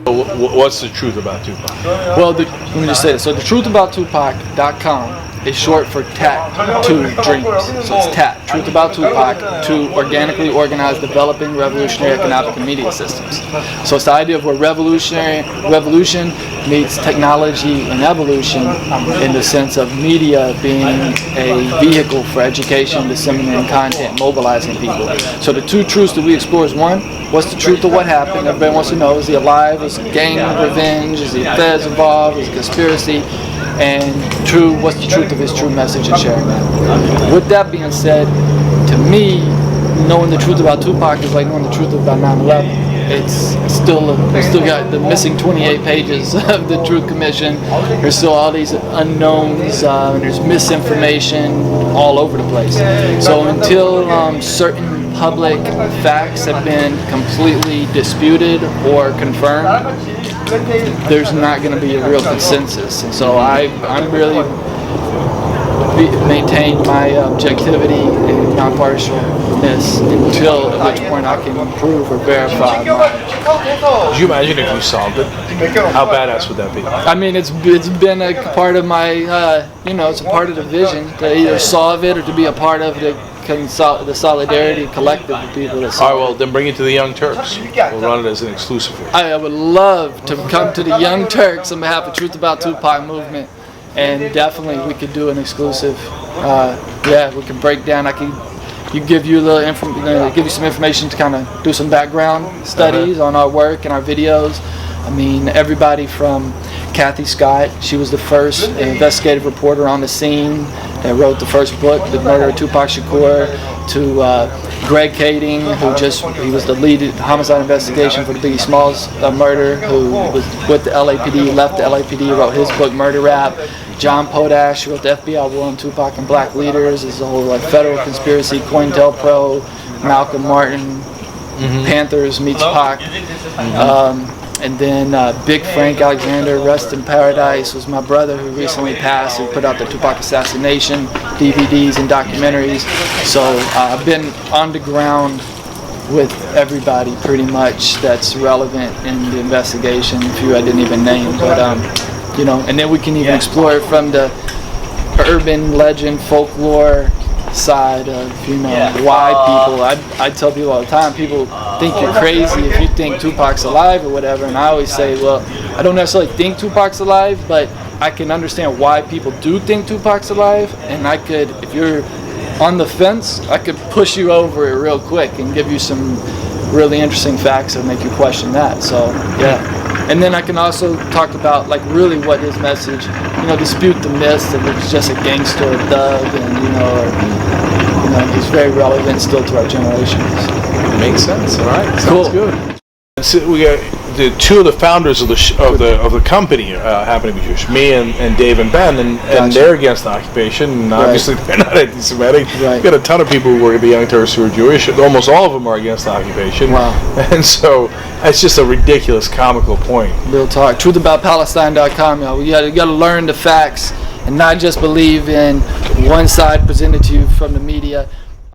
What's the truth about Tupac? Well, let me just say this. So the truthabouttupac.com is short for TAT-2 dreams. So it's TAT, Truth About Tupac, to organically organize developing revolutionary economic and media systems. So it's the idea of where revolution meets technology and evolution in the sense of media being a vehicle for education, disseminating content, mobilizing people. So the two truths that we explore is one, what's the truth of what happened? Everybody wants to know, is he alive? Is it gang revenge? Is the feds involved? Is it conspiracy? And true, what's the truth of his true message and sharing that? With that being said, to me, knowing the truth about Tupac is like knowing the truth about 9/11. It's still got the missing 28 pages of the Truth Commission. There's still all these unknowns, and there's misinformation all over the place. So until certain public facts have been completely disputed or confirmed, there's not going to be a real consensus. And so I'm really maintain my objectivity and nonpartialness until at which point I can prove or verify Could you imagine if you solved it? How badass would that be? I mean, it's been a part of my, it's a part of the vision to either solve it or to be a part of the solidarity collective of people that solve it. All right, well, then bring it to the Young Turks. We'll run it as an exclusive for you. I would love to come to the Young Turks on behalf of Truth About Tupac movement. And definitely we could do an exclusive. We could break down. Give you a little give you some information to kind of do some background studies on our work and our videos. I mean, everybody from Kathy Scott, she was the first investigative reporter on the scene that wrote the first book, The Murder of Tupac Shakur, to Greg Kading, he was the lead homicide investigation for the Biggie Smalls murder, who was with the LAPD, left the LAPD, wrote his book, Murder Rap. John Podash wrote the FBI War on Tupac and Black Leaders. There's a whole federal conspiracy, COINTELPRO, Malcolm Martin, Panthers meets Pac. And then Big Frank Alexander, Rest in Paradise, was my brother who recently passed, who put out the Tupac assassination DVDs and documentaries. So I've been on the ground with everybody pretty much that's relevant in the investigation, a few I didn't even name, but and then we can even explore it from the urban legend folklore side of why people. I tell people all the time, people think you're crazy if you think Tupac's alive or whatever, and I always say, well, I don't necessarily think Tupac's alive, but I can understand why people do think Tupac's alive, and I could, if you're on the fence, I could push you over it real quick and give you some really interesting facts that make you question that. So and then I can also talk about really what his message, dispute the myths that he's just a gangster, a thug, and he's very relevant still to our generations. Makes sense. All right, sounds cool. Good. So we got the two of the founders of the company happen to be Jewish, me and Dave and Ben, and they're against the occupation, and obviously they're not anti-Semitic. Right. We've got a ton of people who work at the Young Turks who are Jewish. Almost all of them are against the occupation. Wow. And so that's just a ridiculous, comical point. Real talk. Truthaboutpalestine.com, y'all. You got to learn the facts and not just believe in one side presented to you from the media.